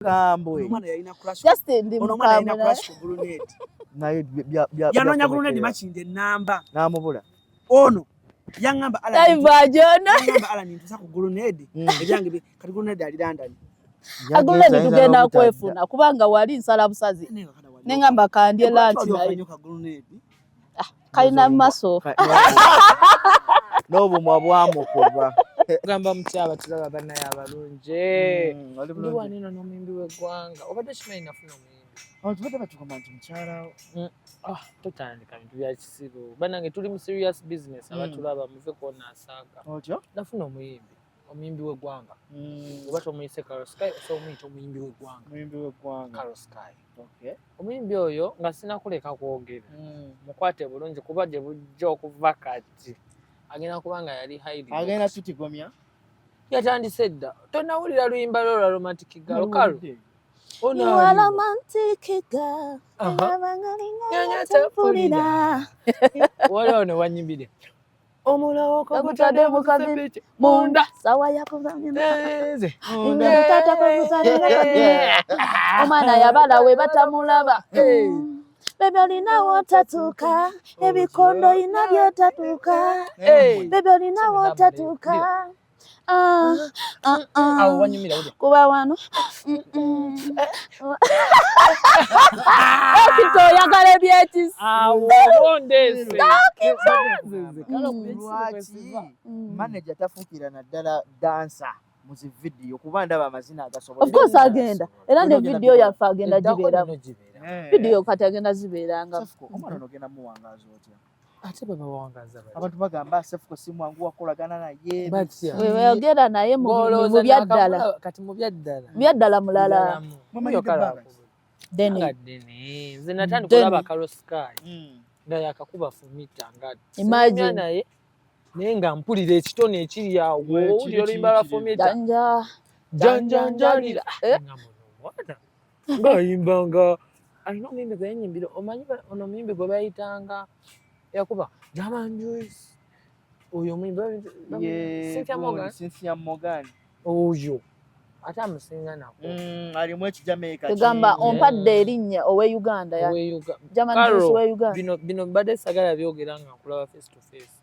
Kambwe. Omwana yalina crash. Just ndi omwana yalina crash ku Grenade. Naye Yanonya Grenade makinde namba. Namubula. Ono yangamba ala. Yangamba ala nintusa ku Grenade. Ebyange kati Grenade ali London. Grenade tugenda kwefuna kubanga wali nsala busazi. Nengamba kandye lanti naye. Kalina maso. Nobu mwabwamu kuba. Gamba mchaba tulaba banaye abalunje. Ndi wanino n'omuyimbi w'eggwanga. Obadde kimanyi nafuna omuyimbi. Tubadde batuka manti mukyala. Totandika bintu bya kisibo. Banange tuli mu serious business abatulaba muve kwonna asaaga. Otyo? Nafuna omuyimbi w'eggwanga. Oba tomuyise Carol Sky so omuyita omuyimbi w'eggwanga. Omuyimbi w'eggwanga. Carol Sky. Okay. Omuyimbi oyo nga sinakuleka kwogera. Mukwate bulungi kuba gye bujja okuva kati. Agenda kubanga yali hiding. Agenda tutigomya. Yatandise dda. Tonawulira luyimba lwo lwa romantic girl. Kalo. You are romantic girl. Wale ono wanyimbide. Omulawo ko kutade mukazi munda sawa yakuvamye meze tata ko kutade omwana yabala we batamulaba bebe olina wotatuka ebikondo ina byotatuka bebe olina wotatuka awo wanyumira uje kuba wano ekito yagala ebyekisi awo ondese manager tafukira naddala dancer muzi video kuba ndaba amazina agasobola. Of course agenda era ne video yafa agenda jibera video kati agenda ziberanga. Omwana nogenda muwangaza otya? Ate baba wangaza bali. Abantu bagamba Sefuko simu wangu wakolagana naye. Wewe yogera naye mu byaddala. Kati mu byaddala. Byaddala mulala. Mama yokala. Deni. Zinatandi kulaba Carol Sky. Nga yakakuba fumita ngati. Imagine naye nenga mpulira ekitone ekiri awo uli oluyimba lwa fumita. Janja. Nga yimbanga. Alina omuyimbi gwe yanyimbira omanyi ono omuyimbi gwe bayitanga yakuba German Juice oyo omuyimbi Cynthia Morgan oyo ate amusinga nako alimu ekijamaica tegamba ompadde erinnya owe Uganda ya German Juice owe Uganda bino mbadde sagala byogera nga nkulaba face to face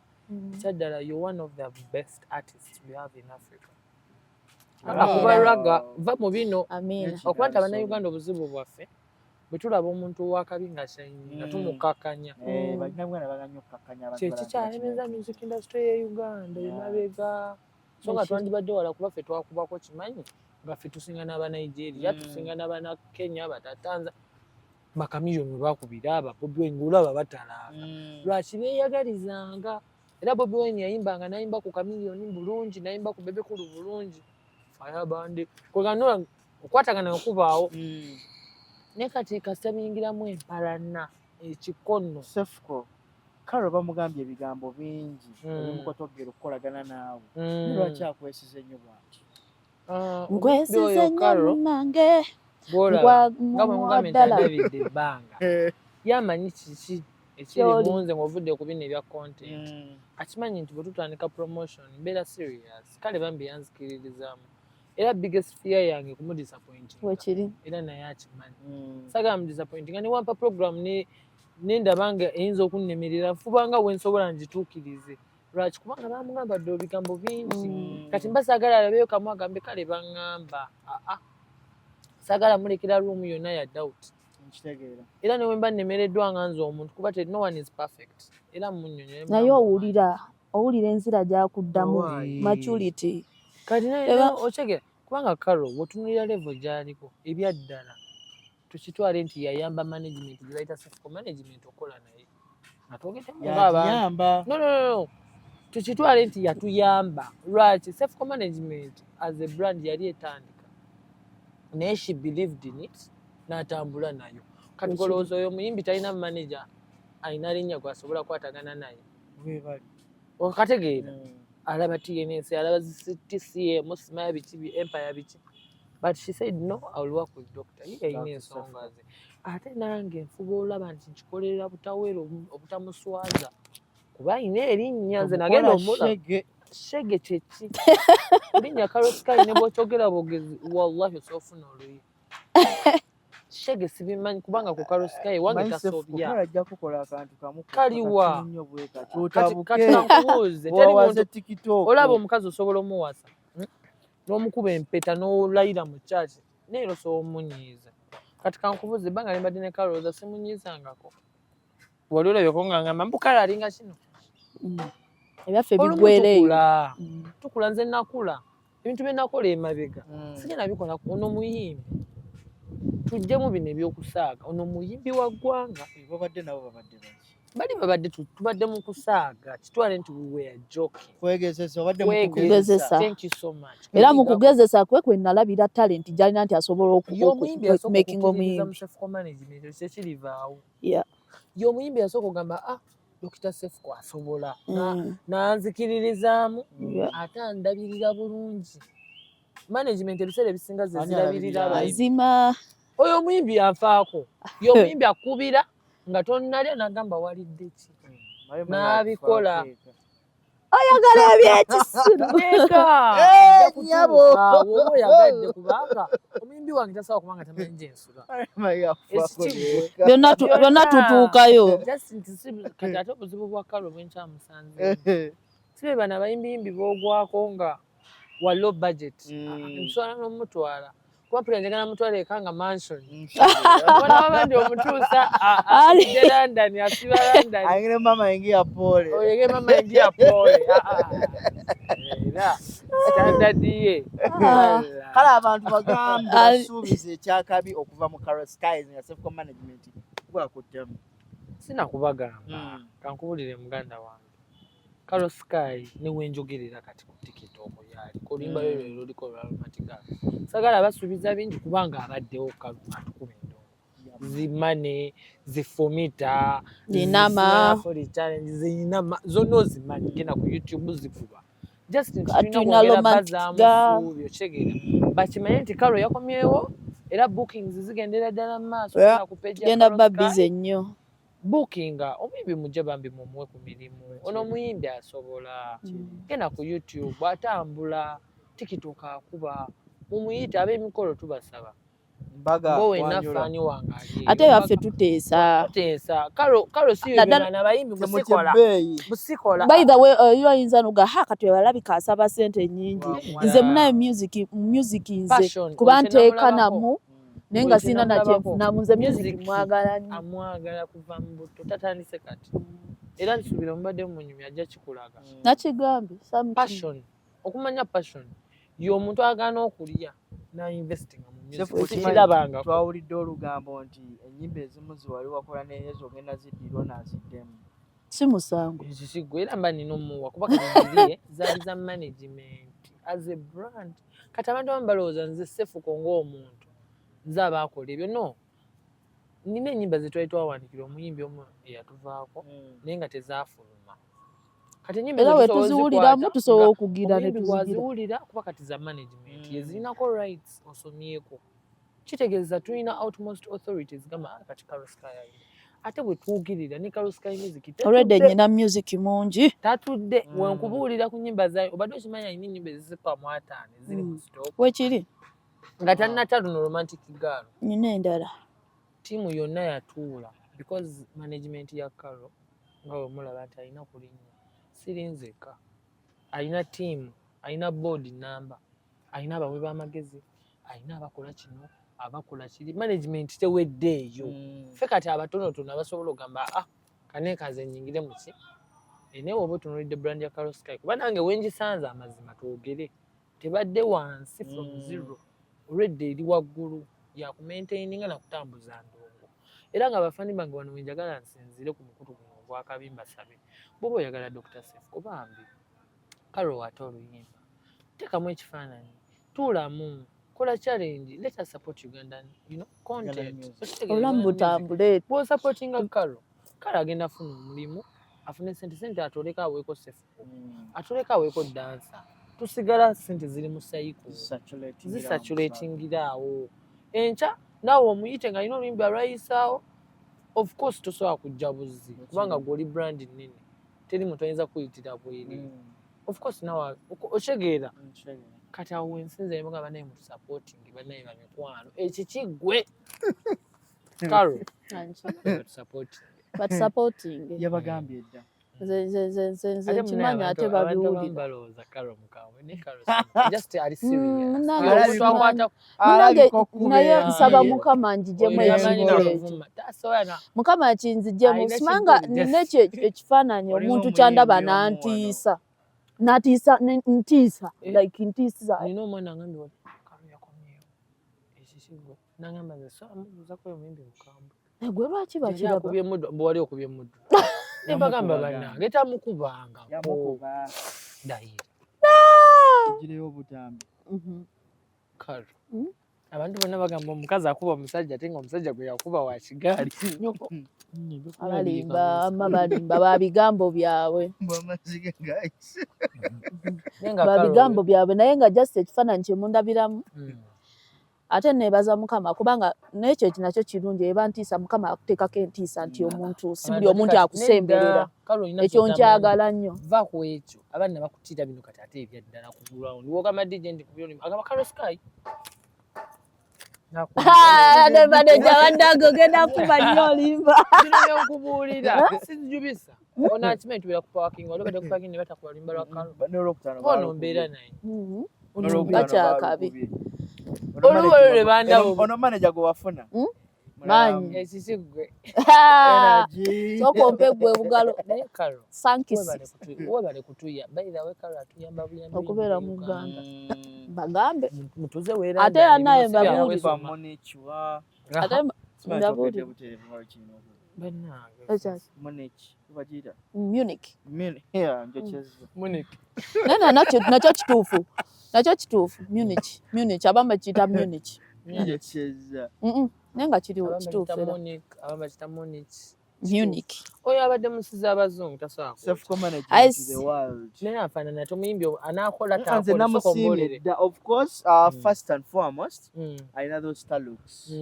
kyaddala you're one of the best artists we have in Africa. Akuba raga va mu bino okuba nti Abannayuganda obuzibu bwaffe bwe tulaba omuntu wakabi nga kyayinyi nga tumukakanya kyekikyalemeza music industry ye Uganda emabega so nga twandibadde wala kuba ffe twakubako kimanyi nga ffe tusinga n'Abanigeria tusinga n'Abakenya batatanza bakamiliyoni bakubira aba Bobi Wine ng'olaba batalaba lwaki beeyagalizanga era Bobi Wine yayimbanga nayimba ku kamiliyoni bulungi nayimba ku bebe kulu bulungi Fireband kweganola okwatagana okubaawo ne kati kasita biyingiramu empalana ekikono Sefuko Carol bamugambye ebigambo bingi ebimukotogera okukolagana naawe lwaki akwesize nnyo bwaki nkwesize nnyo nange ngabwemugambe David ebbanga yamanyi kiki ekiri munze ng'ovudde ku bino ebya content akimanyi nti bwe tutandika promotion mbeera serious kale bambi yanzikiririzaamu era biggest fear yange kumudisappointing wekiri era naye akimanyi sagala mudisappointing nga niwampa program nendabanga eyinza okunnemerera nfubanga wensobola ngituukirize lwaki kubanga bamugamba dde ebigambo bingi kati mba saagala alabeyo kamu agambe kale baŋŋamba saagala mulekera room yonna ya doubt era newe mba nnemereddwa nga nze omuntu kuba no one is perfect era munnyonnyo naye owulira enzira gyakuddamu maturity kati naye okyegera kubanga Carol wotunulira level gy'aliko ebyaddala tukitwale nti yayamba management gye bayita Sefuko management okola naye nga twogedemu ng'abantu no tukitwale nti yatuyamba lwaki Sefuko management as a brand yali etandika naye she believed in it n'atambula nayo kati golowooza oyo omuyimbi talina manager alina linnya gwasobola kwatagana naye okategeera alaba TNS alaba TCM Smile biki Empire biki but she said no I will work with doctor yeyina ensonga ze ate nange nfuba olaba nti nkikolerera butaweera obutamuswaza kuba ayina erinnya nze nagenda omula shege kyeki linnya Carol Sky ne bw'okyogera bwogezi wallahi osoofuna oluyi Shege sibimanyi kubanga ku Karo Sky wange tasobya. Ajja kukola akantu kamu kaliwa nnyo bwe kati kati kankubuuze teri muntu TikTok olaba omukazi osobola omuwasa n'omukuba empeta n'olayira mu church neero soomunyiiza kati kankubuuze ebbanga limbadde ne Kalooza simunyiizangako wali olabyeko nga ngamba mbukala alinga kino ebyaffe bigwereyo tukula nze nakula ebintu bye nakola emabega sigenda bikola ono muyimbi tujjemu bino ebyokusaaga ono muyimbi wa ggwanga babadde nabo babadde bali babadde tubadde mu kusaaga kitwale nti we were joking kwegezesa obadde mu kugezesa thank you so much era mu kugezesa kwe nalabira talent gyalina nti asobola making omuyimbi y'omuyimbi yasooka ogamba Dr. Sefko asobola nanzikiririzaamu ate andabirira bulungi management ebiseera ebisinga ze zirabirira mazima oyo omuyimbi yanfaako y'omuyimbi akubira nga tonnalya n'agamba walidde ki n'abikola oyagala ebyekisiro nyabo oba oyagadde kubanga omuyimbi wange tasobola kubanga tamanyi gyensula byonna tutuukayo kati ate obuzibu bwa Kalo bwenkyamusanze sibe bano abayimbiyimbi boogwako nga wa low budget nsobola n'omutwala kuba mpulira njagala mutwala eka nga mansion bona abandi omutuusa asidde London asiba London ayingire mama ingia pole oyege mama ingia pole era standard ye kale abantu bagambe basuubiza ekyakabi okuva mu Karo Sky nga Sefco management bwakuttemu sinakubagamba kankubulire muganda wange Karo Sky ne wenjogerera kati ku TikTok yali kolimba lero liko romantika sagala basubiza bingi kubanga abaddewo Karo atukuba endongo zimane zifomita zinama for challenge zinama zono zimane gena ku YouTube zikuba just atuna romantika chegera bakimanye nti Karo yakomyewo era bookings zigendera ddala maaso ku page ya genda babize nnyo bookinga omuyimbi mujje bambi mumuwe ku mirimu ono omuyimbi asobola genda ku YouTube atambula TikTok akuba mumuyita ab'emikolo tubasaba mbaga nafani wange ate yaffe tuteesa Karo siyo bana abayimbi musikola by the way yo ayinza nuga kati balabika asaba sente nyingi nze munayo music nze kuba nteeka namu nenga sina na chefuna munze music mwagala nnyo amwagala kuva mu buto tatandise kati era nsubira mbadde mu nyumya ajja kikulaga nakigambe passion okumanya passion y'omuntu agana okulya na investing mu music kirabanga twawulidde olugambo nti ennyimba ezimu ziwali wakola n'ezo ogenda ziddirwa n'aziddemu si musango ekisigo era mba nina omuwa kuba kati zaali za management as a brand kati abantu abamu balowooza nze Sefco ng'omuntu nze abaakola ebyo no nina ennyimba ze twali twawandiikira omuyimbi omu eyatuvaako naye nga tezaafuluma kati ennyimba era we tuziwuliramu tusobola okugira ne tuziwulira kuba kati za management yezirinako rights osomyeko kitegeeza tulina outmost authorities gamba kati Karo Sky ate bwe tuwugirira ne Karo Sky music already nyina music mungi tatudde wenkubuulira ku nnyimba zayo obadde okimanyi alina ennyimba ezisika mu 5 eziri mu stock wekiri nga tannata luno romantic girl nyina endala tiimu yonna yatuula because management ya Karo nga bwe mulaba nti alina kulinnya sirinzeka alina tiimu alina board number alina abawe b'amagezi alina abakola kino abakola kiri management teweddeeyo ffe kati abatonotono abasobola ogamba kaneekaze nnyingire mu ki enewe oba otunuulidde brand ya Karo Sky kuba nange wengisanze amazima twogere tebadde wansi from zero already eri waggulu yakumaintaininga nakutambuza ndongo era nga bafani bange wano wenjagala nsinzire ku mukutu guno ogwakabi mbasabe bwoba oyagala Dr. Sefco bambi Karo ate oluyimba teekamu ekifaananyi tuulamu kola challenge let us support Ugandan content olamu butambule bw'osupportinga Karo agenda afuna omulimu afune sente atoleka aweeko Sefco atoleka aweeko dansa tusigala sente ziri mu cycle zisaturatingira awo enkya naawe omuyite nga alina oluyimbi alwayisaawo of course tosobola kujja buzzi kubanga gw'oli brand nnene teri muntu ayinza kuyitira bweri of course naawe otegeera kati awo wensinze muga banaye mu supporting banaye ba mikwano ekikigwe Carol but supporting yabagambye edda nze kimanya ate babiwulira naye nsaba Mukama njijemu ekintu ekyo Mukama kinzijemu simanga nina ekifaananyi omuntu kyandaba nantiisa ntiisa like ntiisa nina omwana agambe wali Carol yakomyewo ekikigwe nagamba nze somuzakoyo muyimbi mukambwe gwe lwaki bakiraba wali okubye emuddu nebagamba bannange tamukubanga dayira egireyo obutambi Carol abantu bonna bagamba omukazi akuba omusajja ate nga omusajja gwe yakuba wa kigaali abalimba babigambo byabwe babigambo byabwe naye nga just ekifaananyi kyemundabiramu ate nebaza Mukama kubanga n'ekyo nakyo kirungi eba ntiisa Mukama akuteekako entiisa nti omuntu si buli omuntu akusemberera ekyo nkyagala nnyo va ku ekyo abaana bakutiira bino kati ate ebyaddala ku ground wogamba DJ ndi ku byoni agamba Carol Sky ne manager wandago genda kuba nnyo olimba bino byokubuulira sinjubisa ona akimanyi tubera ku parking waliwo badde ku parking ne batakuba limba lwa Carol ono mbeera naye bakyakabi oluwolo lwe bandawo ono manager gwe wafuna manyi ekisigwe sokompe gwe bugalo naye Carol sankisi webale kutuya by the way Carol atuyamba buyamba okubeera mu Uganda bagambe mutuze weera ate anaye babuli bamonechwa ate ndabuli bannange monech bajira Munich Munich nena nakyo kituufu Munich abamba kiyita Munich nenga kiri kituufu abamba kita Munich oyo abadde musiza abazungu tasobola naye afaanana ate omuyimbi anaakola takola of course first and foremost alina those star looks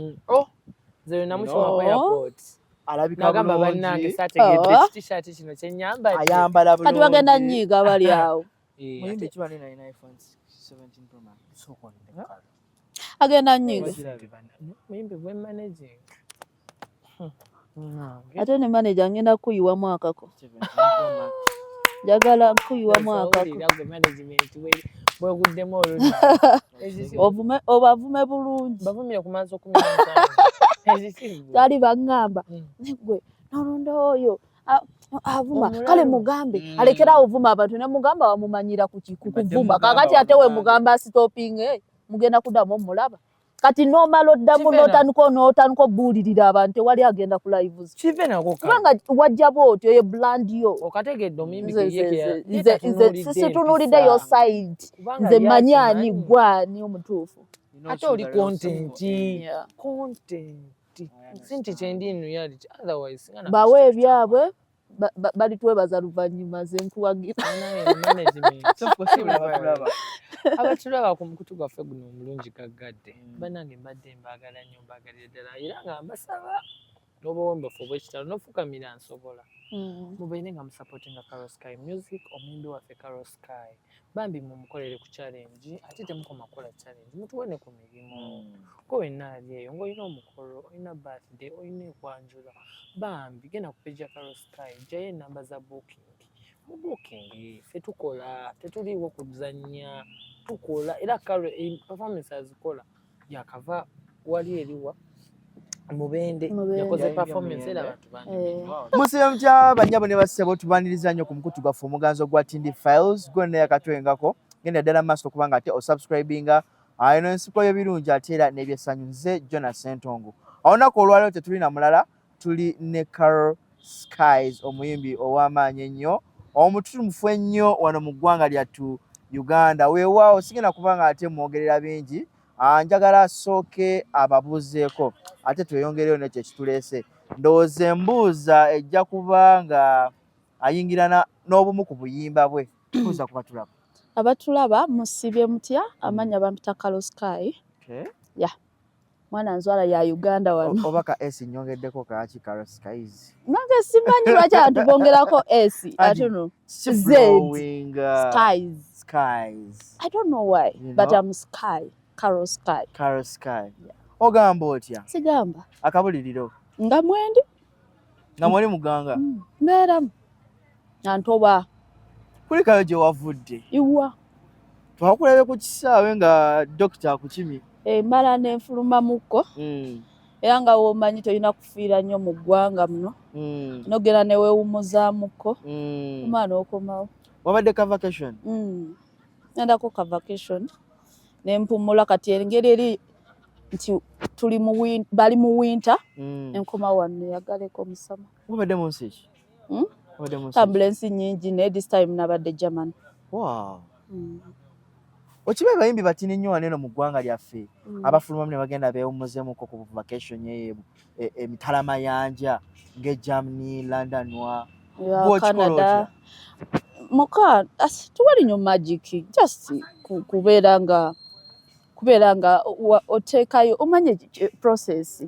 nze namukyoma ku airport alabika nagamba bannange saategedde t-shirt kino kyenyambadde ayambala kati bagenda nnyiiga bali awo muyimbi kiba nina iPhone 17 Pro Max agenda nnyiiga muyimbi gwe managing ate ne manager ngenda kuyiwa mwakako njagala kuyiwa mwakako bweguddemu oludda obavume bulungi bavumire ku maaso tali baŋŋamba negwe nolonda oyo avuma kale mugambe alekera ovuma abantu ne mugamba wamumanyira kukuvuma kakati ate we mugamba asitopinge mugenda kuddamu omulaba kati nomala oddamu n'otandika obuulirira abantu ewali agenda ku lives kubanga wajja bwotyo ye brand yo okategedde omuyimbi situnulidde yo side nze manyani gwani omutuufu ate oli content sinti kyendi in reality otherwise bawe ebyabwe balitwebaza luvannyuma ze nkuwagira abatulaba ku mukutu gwaffe guno omulungi gaggadde bannange mbadde mbaagala nnyo mbaagalira ddala era nga mbasaba n'obuwombefu obw'ekitalo n'ofukamira nsobola mubeere nga musupportinga Carol Sky Music omuyimbi waffe Carol Sky bambi mumukolere ku challenge ate temukoma kukola challenge mutuwone ku mirimu ko wenna ali eyo ng'olina omukolo olina birthday olina ekwanjula bambi genda ku page ya Carol Sky gyayo enamba za booking mu booking ffe tukola tetuliiwo kuzannya tukola era Carol performance azikola yakava wali eriwa Mubende yakoze performance era abantu bandi musibe mutya banyabo ne basebo tubaniriza nnyo ku mukutu gwaffe omuganzo gwa Tindi Files gwonna yakatwengako genda ddala maaso kubanga ate osubscribinga ino ensiko y'ebirungi ate era n'ebyesanyu nze Jonas Sentongo olunaku olwaliro tetulina mulala tuli ne Carol Skies omuyimbi ow'amaanyi ennyo omututumufu ennyo wano mu ggwanga lyattu Uganda weewaawo sigenda kubanga ate mwogerera bingi njagala asooke ababuuzeeko ate tweyongereyo nekyo ekituleese ndowooza embuuza ejja kuba nga ayingira n'obumu ku buyimba bwe tuuza kuba tulaba abatulaba musibye mutya amanya bampita Carol Sky ya mwana nzwala ya Uganda wano obaka S nyongeddeko kaaki Carol Skies nange simanyi lwaki abantu bongerako S ate no Z Skies Skies. I don't know why, but I'm Sky. Carol Sky. Carol Sky. Ogamba otya? Sigamba. Akabuliriro. Nga mwendi. Nga mwali muganga. Mbeeramu. Nantoba. Kulikayo gye wavudde. Iwa. Twakulabe ku kisaawe nga dokita akukimi. Mala n'enfuluma mukko. Era nga womanyi tolina kufiira nnyo mu ggwanga muno. Nogera ne weewumuzaamuko. Omwana okomawo. Wabadde ka vacation? Nendako ka vacation. Nempumula kati engeri eri nti bali mu winter. Enkoma wano yagaleko omusama. Wabadde mu nsi ki? Ambulance nyingi ne this time nabadde German. Wow. Okibe bayimbi batini nnyo waneno mu ggwanga lyaffe. Abafuluma ne bagenda beewumuzeemuko ku vacation emitala yanja nge Germany, London Canada. Moka tuwali nnyo magic just kubeera nga oteekayo omanye process.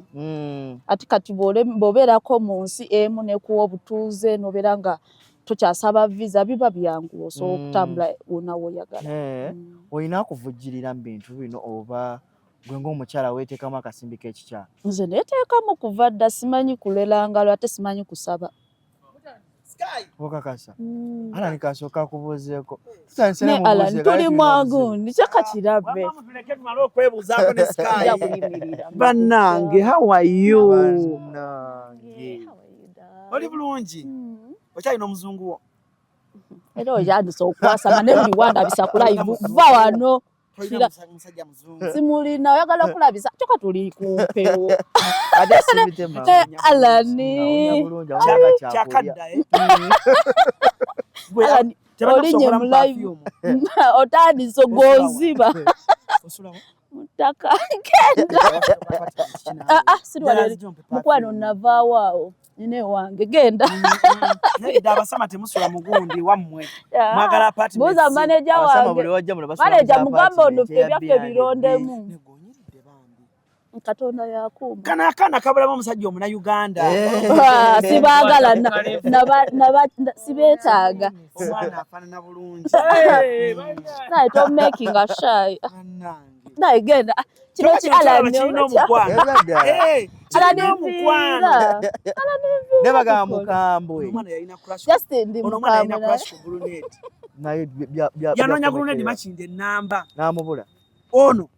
Ati kati bw'obeerako mu nsi emu nekuwa obutuuze n'obeera nga tokyasaba visa biba byangu osobola okutambula wonna w'oyagala. Olina okuvujjirira mu bintu bino oba gwe ng'omukyala weeteekamu akasimbi k'ekikyala? Nze neeteekamu kuva dda, simanyi kulela ngalo ate simanyi kusaba. Okakasa? Alani kasooka akubuuzeeko. Ne Alani tuli mwagundi kyaka kirabe. Bannange, how are you? Bannange. Oli bulungi? Okyalina omuzungu wo? Era oyandise okwasama ne buli wandabisa ku live va wano. Simulina oyagala kulabisa kyokka tuli kumpewo. Alani olinye mu live otandise ogonziba mutaka genda. Sirwaleri mukwano navaawo awo nyine wange genda. Abasama temusula mugundi wammwe mwagala apartment. Buuza manager wange. Manager mugamba ono ebyaffe birondemu. Katonda yakuuma. Kana akaana kabulamu omusajja omuna Uganda. Sibaagala sibeetaaga. Omwana afaanana bulungi. Naye don't making a shy. Naye genda. Kino Alani omukwano. Ne bagamba mukambwe. Just ndi mukambwe. Naye yanoonya gulunedi makindi ennamba. N'amubula. Ono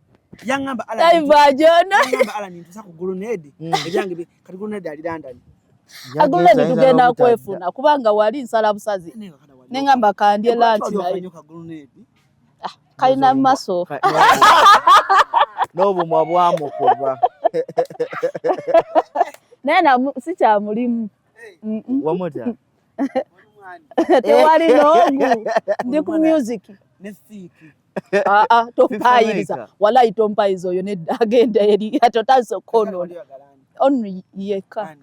yangamba Alani ntusa ku gulunedi. Ebyange kati gulunedi ali London. Agulunedi tugenda kwefuna kubanga wali nsala busazi. Nengamba kandye lanti naye. Kalina maso. N'obumwa bwamukuba. Naye sikya mulimu. Wamuta? Tewali n'ogu. Ndi ku music. Tompayiriza. Walayi tompayiriza oyo nedda agenda eri atotandise okwonoona. Onu yekka.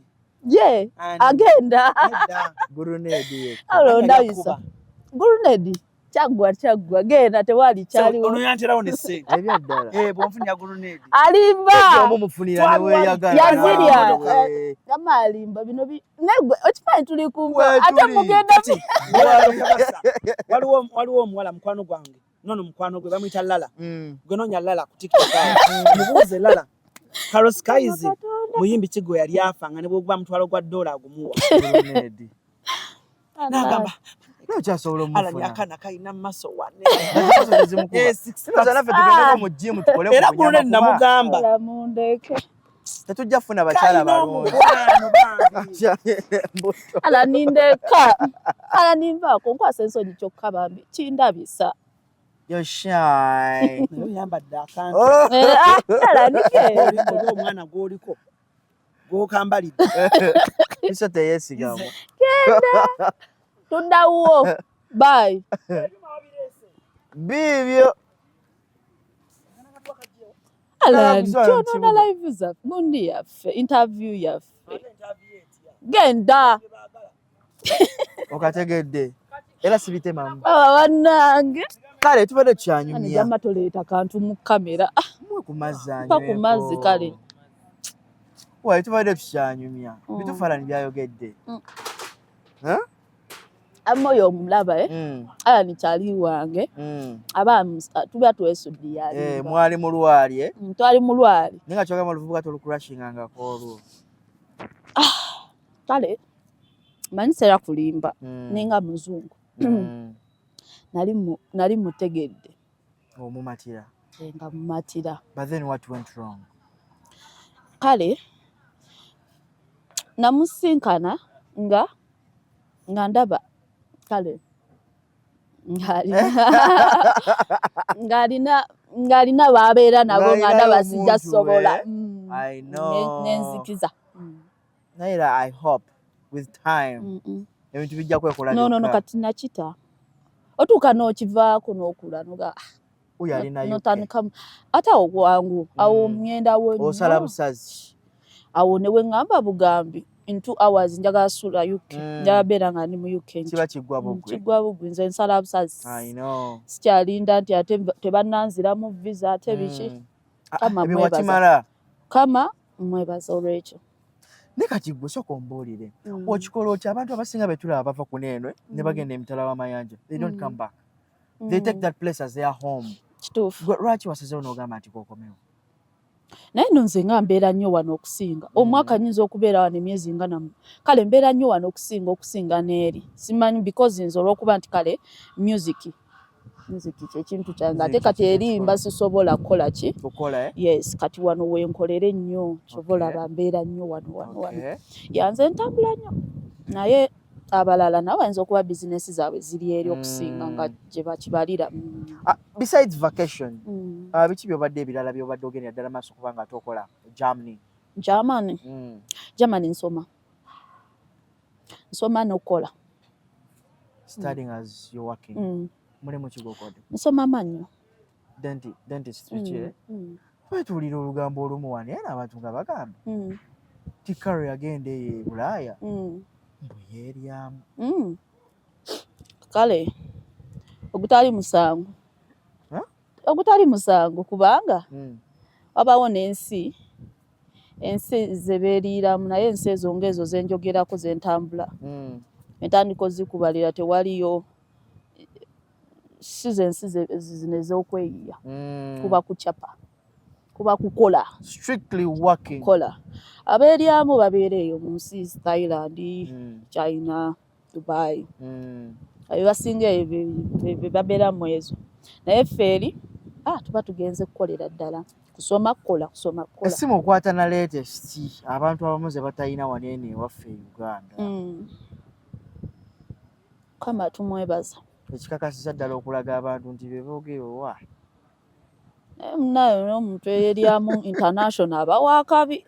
Ye agenda. Gulunedi yekka. Alondayisa. Gulunedi. Chaggwa genda tewali kyaliwo. Ono yanterawo ne ssente. Ebyaddala. Bw'onfunira gulunedi. Alimba. Omufunira ne weeyagala. Yazirya. Gama alimba bino negwe okimanyi tuli kumba ate mugenda. Waliwo omuwala mukwano gwange. Nono mukwano gwe bamuyita Lala. Gwe noonya Lala ku TikTok. Mubuuze Lala. Carol Skies muyimbi ki gwe yali afanga ne bw'oguba mutwalo gwa $1 agumuwa. Gulunedi. N'agamba n'okyasobola omufuna. Alani akaana kalina maso wane. Naffe tugende mu gym tukole ku era gulunedi namugamba. Mundeke. Tetujja kufuna bakyala balungi. Alani ndeka. Alani nvaako nkwasa ensonyi kyokka bambi kindabisa. You're shy. Yambadde akantu. Alani ke. Omwana gw'oliko gw'okambalidde. Iso teyeesigamu. Genda. Tuddawo. Bye. Bibyo. Alani kyonoona live zaffe gundi yaffe interview yaffe. Genda. Okategedde. Era sibitemamu. Bannange. Kale tubadde tukyanyumya. Jamma toleeta kantu mu kamera. Mwe ku mazzi anyweko. Pa ku mazzi kale. Wali tubadde tukyanyumya. Bitufaananyi byayogedde. amoyo omulaba aya nikyali wange aba tuba twesudde yali mwali mulwali twali mulwali ninga kyoga maluvubuka tolukurashinganga kolwo kale manisera kulimba ninga muzungu nali mutegedde omumatira nga mumatira. But then what went wrong? Kale namusinkana nga ndaba kale ngalina babeera nabo nga ndaba sijja sobola nenzikiza naye I hope with time ebintu bijja kwekola no kati nakita otuuka n'okivaako n'okula noga notandika ate awo wangu awo ngenda wo osala busazi awo ne weŋŋamba bugambi in 2 hours njagala sula UK njabeera nga ndi mu UK kiba kiggwa bugwi nze nsala busazi sikyalinda nti ate tebannanziramu visa ate biki kama mwebaza olwekyo ne kati gwe sooka ombuulire okikola otya abantu abasinga betulaba bava ku neeno ne bagenda emitala w'amayanja they don't come back they take that place as their home. Kituufu lwaki wasazeewo n'ogamba nti kokomewo naye nno nze nga mbeera nnyo wano okusinga omwaka nnyinza okubeera wano emyezi nga namu kale mbeera nnyo wano okusinga n'eri simanyi because nze olw'okuba nti kale music kyekintu kyange ate kati erimba sisobola kukola ki yes kati wano wenkolere nnyo kyobola mbeera nnyo wano yanze ntambula nnyo naye abalala nabo bayinza okuba bizinesi zaabwe ziri eri okusinga nga gye bakibalira. Besides vacation biki byobadde ebirala byobadde ogendera ddala maaso kuba nga tokola Germany nsoma n'okukola studying as you're working mulimu kigokode nsoma mannyo dentist wetuwulira olugambo olumu wano era abantu nga bagamba ti Carol yagenda eyo e Bulaaya mbuyeryamu kale ogutali musango kubanga wabawo n'ensi zebeeriiramu naye ensi ezo ng'ezo zenjogerako zentambula entandiko zikubalira tewaliyo si zensi zino ez'okweyiya kuba kucapa kuba kukola strictly working kola abeeryamu babeera eyo mu nsi Thailand China Dubai ayo basinga babeera mu ezo naye ffeeri tuba tugenze kukolera ddala kusoma kukola essimu okwata na latest abantu abamu ze batalina waneene ewaffe e Uganda kama tumwebaza ekikakasiza ddala okulaga abantu nti beboogere owa nayo n'omuntu eryamu international abawaakabi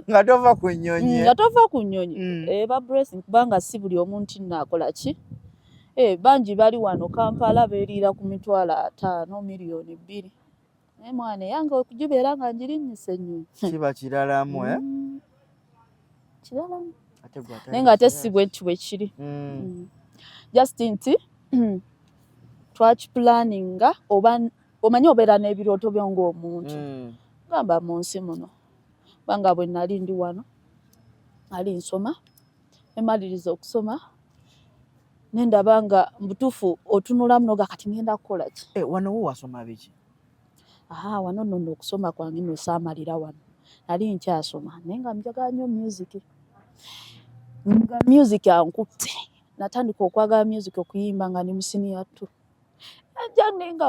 nga tova ku nnyonyi ba blessing kubanga si buli omuntu naakola ki bangi bali wano Kampala beeriira ku $5 miliyoni 2 naye mwana yange okugibeera nga njirinnise nnyo kiba kiralamu kiralamu naye nga ate si bwe kiri just nti twakipulaninga oba omanyi obeera n'ebirooto byo ng'omuntu gamba mu nsi muno banga bwe nali ndi wano ali nsoma emaliriza okusoma nendaba nga mbutuufu otunula munoga kati ngenda kukola ki wano wo wasoma biki wano nno okusoma kwange nno saamalira wano nali nkyasoma naye nga njagala nnyo music ankutte natandika okwagala music okuyimba nga ni musiniya 2 nga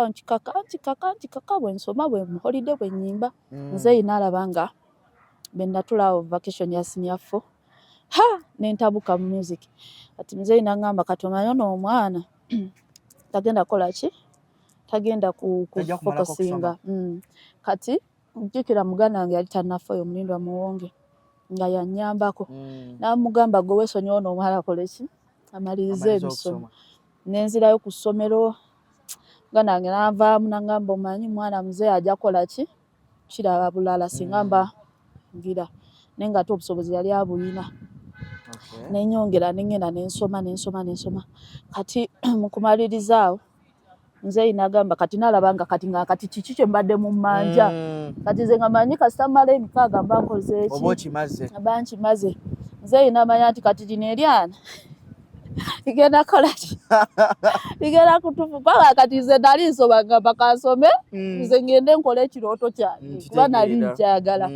nkikaka bwe nsoma bwe muholide bwe nnyimba nze inaalaba nga bennatulawo vacation ya senior 4 nentabuka mu music kati muzeeyi n'aŋŋamba kati omanyi ono omwana tagenda kukola ki tagenda kufokasinga kati njukira muganda wange yali tannafayo Mulindwa Muwonge nga yannyambako n'amugamba gwe weesonyiwa ono omwana akole ki amalirize ebisomo nenzirayo ku ssomero muganda wange n'avaamu n'aŋŋamba omanyi mwana muzeeyi ajja kukola ki kiraba bulala singa mba ngira naye nga ate obusobozi yali abuyina nenyongera nengenda nensoma kati mukumaliriza awo nzeeyi n'agamba kati nalabanga kati kiki kye mbadde mu mmanja kati nze nga manyi kasita mmala emikaaga mba nkoze eki oba okimaze aba nkimaze nzeeyi n'amanya nti kati kino eryana igenda kolaki igenda kutufu kwa kati nze nali nsobanga bakansome nze ngende nkole ekirooto kyange kuba nali nkyagala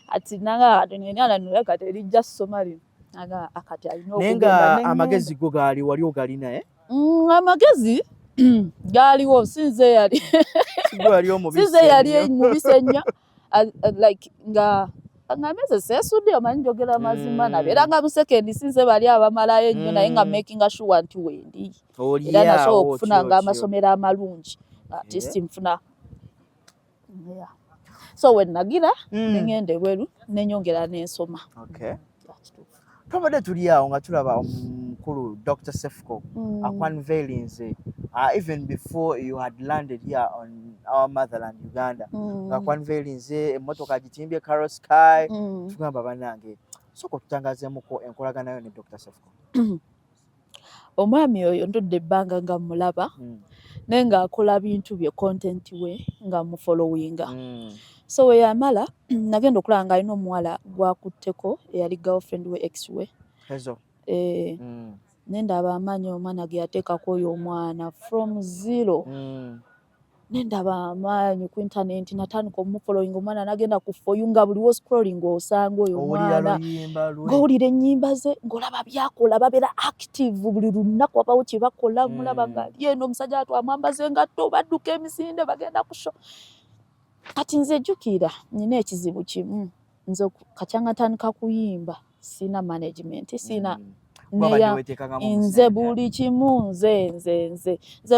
ati nanga kati ngenda nuleka telijja ssoma lino naga akati alina okugenda amagezi go gaali wali ogalina amagezi gaaliwo sinze yali mubisi ennyo like nga ngameze sesudde omanyi njogera mazima nabeera nga musekendi sinze bali abamalayo ennyo naye nga making sure nti wendi era nasobola okufuna nga amasomero amalungi artist nfuna so when nagira nengenda ebweru nenyongera n'ensoma. Twabadde tuli awo nga tulaba omukulu Dr. Sefco unveiling even before you had landed here on our motherland Uganda unveiling emmotoka gitimbye Carol Sky tugamba bannange soko tutangazeemuko enkolagana yo ne Dr. Sefco. Omwami oyo ndudde ebbanga nga mulaba naye ng'akola bintu bye content we nga mufollowinga so we yamala nagenda okulaba nga alina omuwala gwakutteko eyali girlfriend we ex we nendaba amaanyi omwana ge yateekako oyo omwana from zero nendaba amaanyi ku internet natandika omufollowinga omwana nagenda ku for you nga buliwo scrolling osanga oyo omwana ng'owulira ennyimba ze ng'olaba byakola babeera active buli lunaku wabawo kye bakola mulaba nga ali eno omusajja atwamwambaze engatto badduka emisinde bagenda ku show. Kati nze jjukira nina ekizibu kimu nze kacya ngatandika kuyimba sina management sina nze buli kimu nze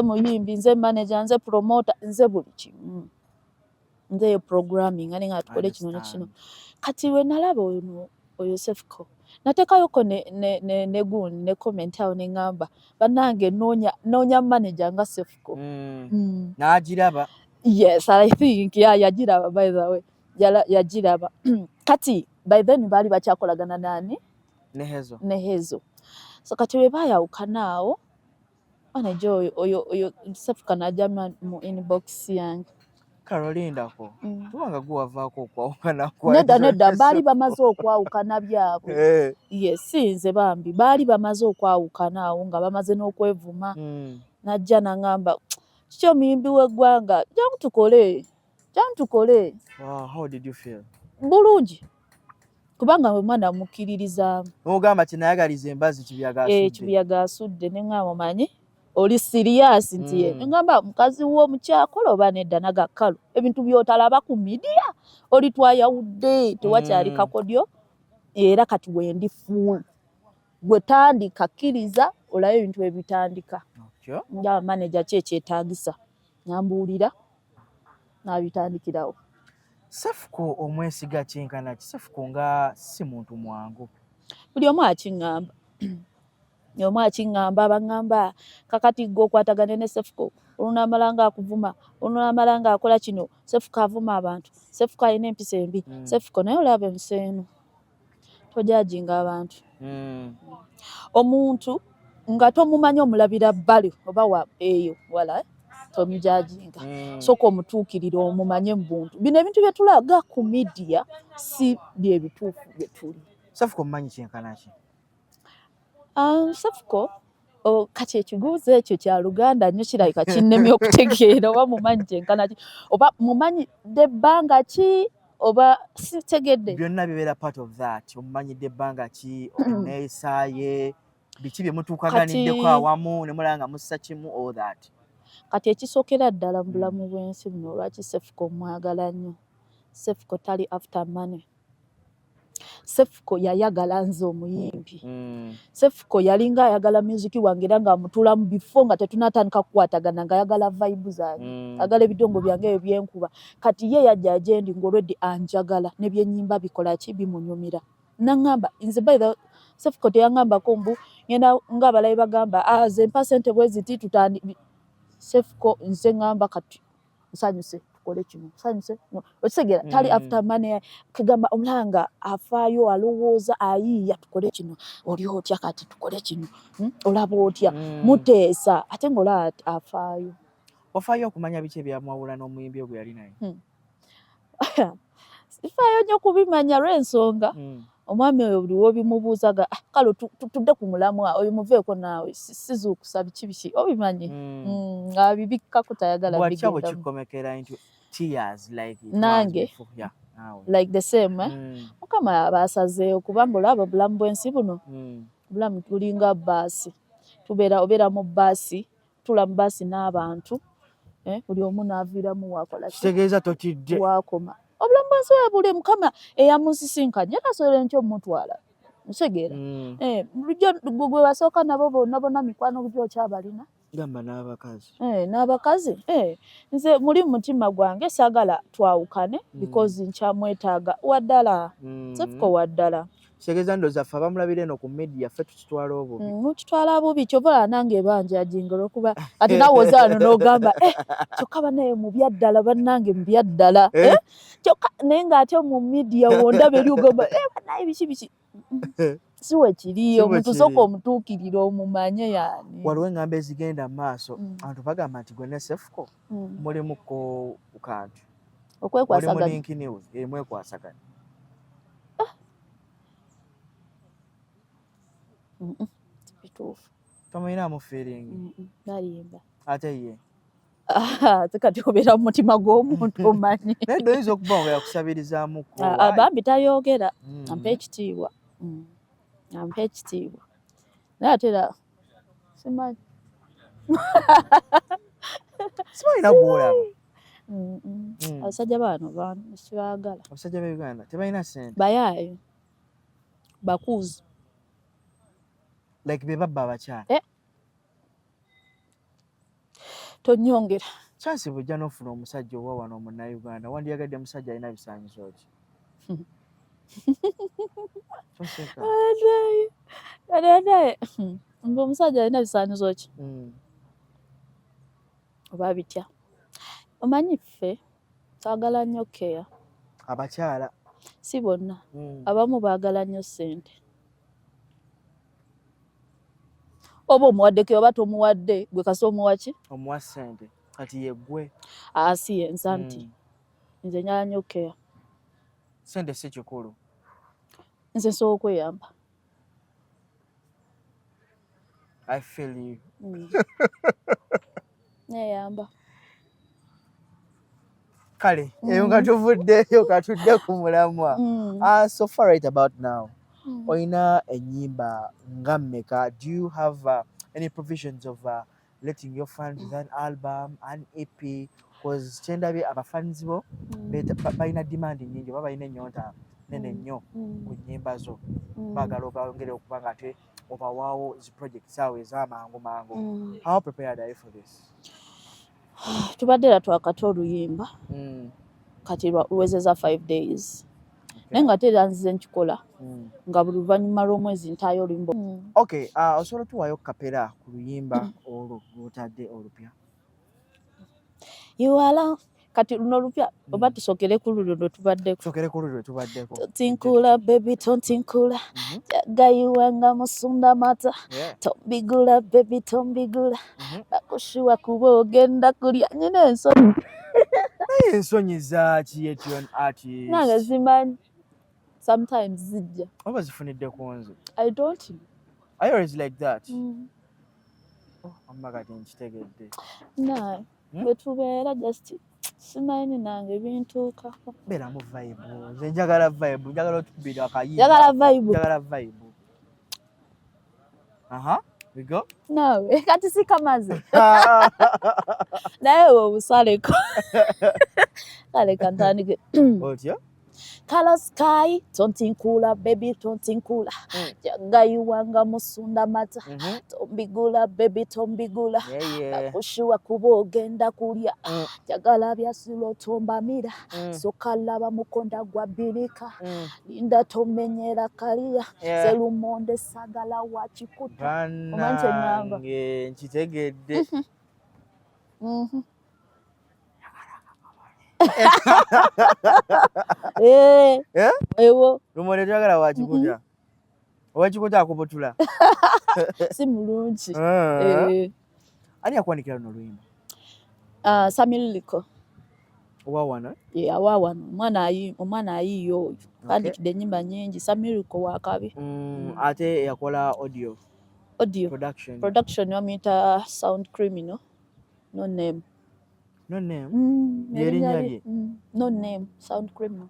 muyimbi nze manager nze promoter nze buli kimu nze programming ani nga tukole kino ne kino. Kati we nalaba oyo Sefco nateekayoko ne gundi ne comment awo ne ngamba bannange noonya manager nga Sefco n'agiraba. Yes, I think yagiraba by the way yagiraba kati by then bali bakyakolagana nani nehezo so kati we bayawukana awo manager oyo Sefco najama mu inbox yange Carolindako tubanga guwavaako okwawukana nedda baali bamaze okwawukana byabwe yes sinze bambi baali bamaze okwawukana awo nga bamaze n'okwevuma najja nangamba kyo muyimbi w'eggwanga jamu tukole. How did you feel? Bulungi kubanga omwana mukkiririzaamu ogamba kinayagaliza embazi kibiyaga asudde neŋŋamba omanyi oli serious nti ye ngamba mukazi w'omukyakola oba nedda nagakkalu ebintu by'otalaba ku media oli twayawudde tewakyali kakodyo era kati wendi full gwe tandika kkiriza olayo ebintu ebitandika nga manager kyetaagisa nambuulira n'abitandikirawo. Sefco omwesiga kyenkana ki Sefco nga si muntu mwangu buli omu akiŋŋamba baŋŋamba kakati gwe okwatagane ne Sefco olunaamala nga akuvuma olunaamala nga akola kino Sefco avuma abantu Sefco alina empisa embi Sefco naye olaba emuseenu tojajinga abantu omuntu nga tomumanyi omulabira bbali oba wa eyo wala tomujajinga soka omutuukirira omumanye mu buntu bino ebintu bye tulaga ku media si bye bituufu bye tuli. Sefco mumanyi kyenkana ki? Sefco kati ekiguuzo ekyo kya Luganda nnyo kirabika kinnemye okutegeera oba mumanyi kyenkana ki oba mumanyi ebbanga ki oba sitegedde byonna bibeera part of that omumanyidde ebbanga ki neeyisaaye biki bye mutuukaganiddeko awamu ne mulaba nga mussa kimu all that. Kati ekisookera ddala mu bulamu bw'ensi buno lwaki Sefco mwagala nnyo Sefco tali after money Sefco yayagala nze omuyimbi Sefco yalinga ayagala music wange era nga amutulamu before nga tetunatandika kukwatagana nga ayagala vibe zange agala ebidongo byange ebyo byenkuba kati ye yajja agendi ng'olwedde anjagala ne byennyimba bikola ki bimunyumira naŋŋamba nze by the Sefco teyaŋŋambako mbu ngenda ng'abalabe bagamba ze mpa ssente bwe ziti tutandi Sefco nze ŋŋamba kati nsanyuse tukole kino nsanyuse okitegera tali after money kagamba omulanga afaayo alowooza ayiiya tukole kino oli otya kati tukole kino olaba otya muteesa ate ng'olaba afaayo ofaayo okumanya biki ebyamwawula n'omuyimbi ogwe yali naye sifaayo nnyo kubimanya lw'ensonga omwami oyo buli wobimubuuzaga kale tudde ku mulamwa oyo muveeko naawe sizuukusa biki obimanyi nga bibikkako tayagala bigenda kikomekera into tears like nange like the same mukama basazeeyo kubanga olaba obulamu bw'ensi buno obulamu tulinga bbaasi obeera mu bbaasi tula mu bbaasi n'abantu buli omu n'aviiramu wakola kitegeeza totidde wakoma obulamu bw'ensi buli mukama eyamusisinkanye tasobola ntyo omutwala ntegeera gwe basooka nabo bonna mikwano gyo okyabalina gamba n'abakazi n'abakazi nze muli mu mutima gwange saagala twawukane because nkyamwetaaga waddala sefuko waddala kitegeeza ndowooza ffe abamulabira eno ku media ffe tukitwala obubi mukitwala bubi kyova nange ebanjajingala okuba ati naawe ozaano n'ogamba kyokka banaye mu byaddala bannange mu byaddala kyokka naye ng'ate mu media wondaba eri ogamba banaye biki si wekiri omuntu sooka omutuukirira omumanye yaani waliwo eŋŋamba ezigenda mu maaso abantu bagamba nti gwe ne sefuko mulimuko kantu okwekwasaganya mulinkiniwe mwekwasaganya bituufu tomanyinamu feeling nalimba ate ye kati obeera mu mutima gw'omuntu omanyi naye dde oyinza okuba nga yakusabirizamuko bambi tayogera ampa ekitiibwa ampa ekitiibwa naye ate era simanyi simanyina gwolaba abasajja baano kibaagala abasajja b'e Uganda tebalina ssente bayaayo bakuuzi like be babba abakyala tonyongera chance bujja n'ofuna omusajja owa wano omunnauganda wandiyagadde musajja alina bisaanyizo ki mbe omusajja alina bisaanyizo ki oba bitya omanyi ffe twagala nnyo keya abakyala si bonna abamu baagala nnyo ssente oba omuwaddeko oba tomuwadde gwe kasi omuwa ki omuwa ssente kati yeggwe si yensa nti nze nyala nnyo keya ssente si kikulu nze nsobola okweyamba I feel you neyamba kale eyo nga tuvuddeyo katudde ku mulamwa so far right about now oyina ennyimba nga mmeka do you have any provisions of letting your fans with an album an EP because kyendabye abafans bo balina demand nnyingi oba balina ennyonta nene nnyo ku nnyimba zo baagala obongere okuba nga ate obawaawo zi projects awo ez'amangu mangu how prepared are you for this tubadde era twakata oluyimba kati luwezeza 5 days naye nga tera nzize nkikola nga buli luvannyuma lw'omwezi ntaayo oluyimba okay osobola tuwaayo kapera ku luyimba olwo lwotadde olupya iwala kati luno olupya oba tusokere ku lulwo lwe tubaddeko totinkula baby tontinkula jagayiwanga musunda mata tombigula baby tombigula bakushiwa kuba ogenda kulya nyina ensonyi naye ensonyi zaaki etyon artist nange zimanyi sometimes zijja oba zifunidde ku nze I don't know. I always like that amma kati nkitegedde naye bwe tubeera just simanyi nange bintuukako beeramu vibe nze njagala vibe njagala otukubira akayimba njagala vibe we go nawe kati si kamaze naye we obusaleko kale kantandike otya Color sky, tontinkula, baby, tontinkula. Jagayiwanga musunda mata. Tombigula, baby, tombigula. Bakushiwa kuba ogenda kulya. Jagala byasulo tombamira. Sokalaba mukonda gwa birika. Linda tomenyera kaliya. Selumonde sagala wachikuta. Omanche nyamba. Nchitegedde. Ewo lumonde twagala wakikuta owakikuta akubutula si mulungi ani yakwanikira luno luyimba Samililiko Wawano? Yeah, wawano. Omwana ayiyo oyo. Andikidde ennyimba nnyingi. Samiriko wakabi. Ate yakola audio production wamuyita Sound Criminal. No name. Lyerinnya lye? No name. Sound Criminal.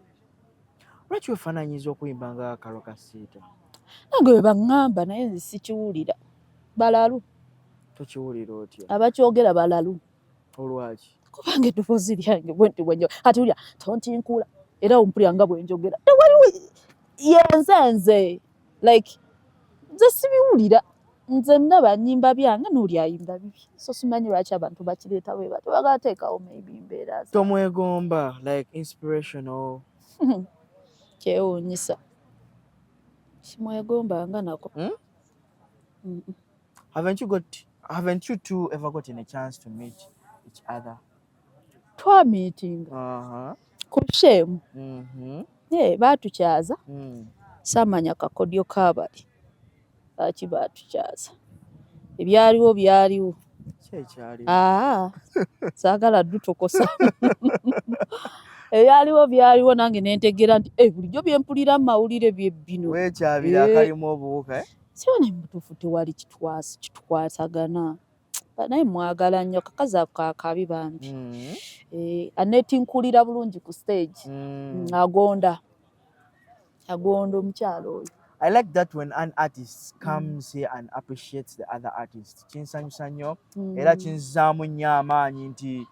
Lwaki wefaananyiza okuyimba nga Kalo Kasiita? Nange bwe baŋŋamba naye nze sikiwulira. Balalu. Tokiwulira otya? Abakyogera balalu. Olwaki? Kubanga eddoboozi lyange bwenti bwenjogera. Kati wulira tontinkula era ompulira nga bwe njogera. Tewaliwo yenze. Like, nze sibiwulira. Nze ndaba nnyimba byange n'oli ayimba bibi. So simanyi lwaki abantu bakireeta bwe batyo. Bagateekawo maybe mbeera. Tomwegomba, like inspirational. Kyewuunyisa. Simwegombanga nako. Haven't you two ever gotten a chance to meet each other? Twamiitinga. Ku shemu. Baatukyaza. Saamanya kakodyo kaabali. Lwaki baatukyaza. Ebyaliwo byaliwo. Kyekyaliwo. Saagala ddutokosa. Ebyaliwo byaliwo nange ne ntegeera nti bulijjo bye mpulira mu mawulire bye bino. Weekyabira akalimu obuwuka. Siba ne mutuufu tewali kitukwasagana. Naye mwagala nnyo kakazi ako akabi bambi. Aneetinkulira bulungi ku stage. Agonda omukyalo oyo. I like that when an artist comes here and appreciates the other artist. Kinsanyusa nnyo era kinzaamu nnyo amaanyi nti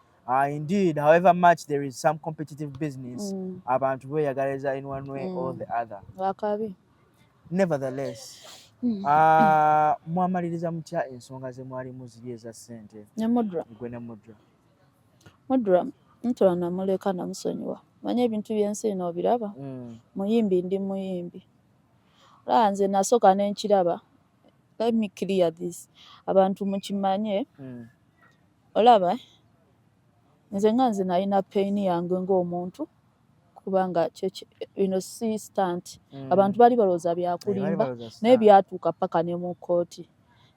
indeed, however much there is some competitive business, abantu beeyagaliza in one way or the other. Wakabi. Nevertheless, mwamaliriza mutya ensonga ze mwalimu ziri eza ssente? Gwe ne Mudra ntola namuleka namusonyiwa. Manya ebintu by'ensi eno obiraba? Muyimbi ndi muyimbi. Olaba nze nasooka ne nkiraba. Let me clear this. Abantu mukimanye. Olaba nze nga nze nalina pain yange ng'omuntu kubanga bino si stunt. Abantu bali balowooza byakulimba naye byatuuka paka ne mu kkooti.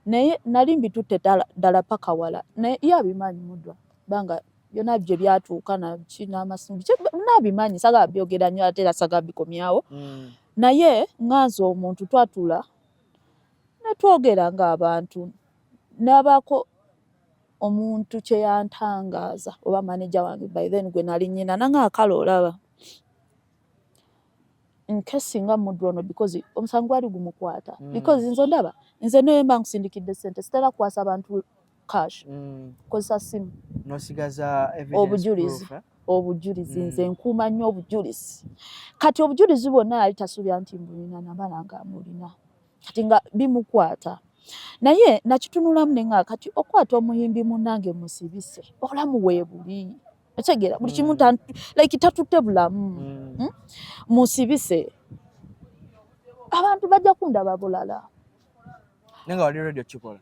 Naye nali mbitutte ddala paka wala. Naye ye abimanyi Mudra banga byonna bye byatuuka n'amasimbi n'abimanyi saagala byogera nnyo ate era saagala bikomyawo. Naye nga nze omuntu twatula ne twogera ng'abantu n'abaako omuntu kye yantangaaza oba manager wange by then gwe nali nnyina nange akala olaba nkesinga Mudra ono because omusango gwali gumukwata because nze ndaba nze naye mba nkusindikidde ssente sitera kukwasa abantu cash kozesa simu n'osigaza evidence obujulizi nze nkuuma nnyo obujulizi kati obujulizi bwonna yali tasuubira nti mbulina nabala nga mulina kati nga bimukwata naye nakitunulamu ne nga kati okwata omuyimbi munnange musibise obulamu weebuli otegeera buli kimu like tatutte bulamu musibise abantu bajja kundaba bulala nenga wali radio kikola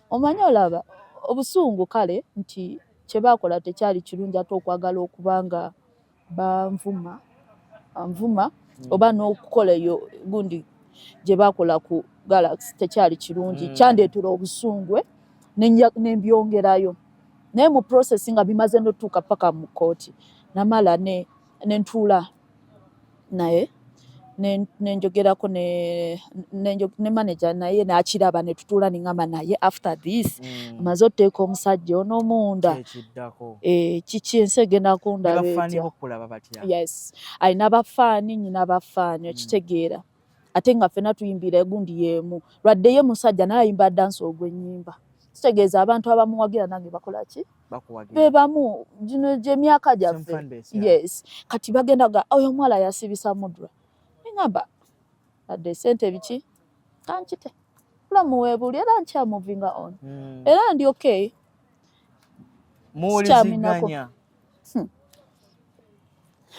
omanyi olaba obusungu kale nti kye baakola tekyali kirungi ate okwagala okubanga banvuma oba n'okukola eyo gundi gye baakola ku Galaxy tekyali kirungi kyandeetera obusungwe nembyongerayo naye mu process nga bimaze n'otuuka paka mu kkooti namala ne ntuula naye nenjogerako ne manager naye n'akiraba ne tutuula ne ngamba naye after this amaze otteeka omusajja ono munda kiki ensi egenda kundaba etya yes alina bafaani nyina bafaani okitegeera ate nga ffenna tuyimbira egundi y'emu lwadde ye musajja naye ayimba dansi ogw'ennyimba kitegeeza abantu abamuwagira nange bakola ki be bamu gino gy'emyaka gyaffe yes kati bagenda oyo omuwala yasibisa Mudra ngamba adde sente biki kankite bulamu weebuli era nkyamuvinga on era ndi okay muwuliziganya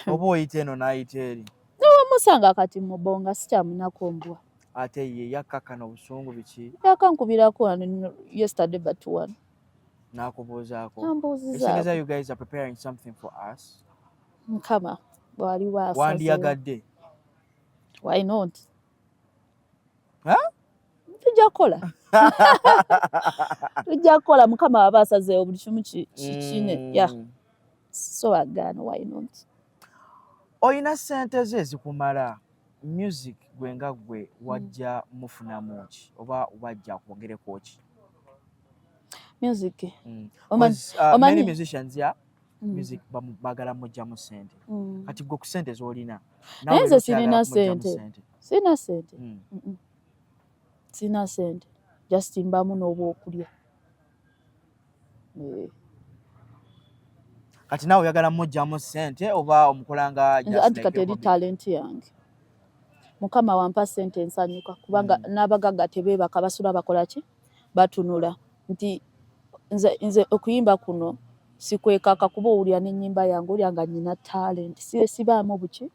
oba oyita eno n'ayita eri newamusanga kati mubonga sikyamunako mbwa ate ye yakkakana obusungu biki yakankubirako yesterday but one nakubuuzaako esigeza you guys are preparing something for us mukama bwali waasaze wandiyagadde why not tujja kukola mukama waba asazeewo buli kimu kikine So again, why not? Oyina sente ze zikumala music gwenga gwe wajja mufunamu ki oba wajja kwogereko ki? Music. Many musicians music bagala mujjamu sente. Kati gwe ku sente z'olina. Nze sirina sente. Sina sente. Sina sente. Just mbamu n'obwokulya. Kati nawe oyagala mujjamu sente oba omukolanga just anti kati eri talent yange. Mukama wampa sente nsanyuka kubanga n'abagagga tebeebaka basula bakola ki? Batunula. Nti nze okuyimba kuno sikwekaka kuba owulira n'ennyimba yange olya nga nnyina talent. Sibaamu buki?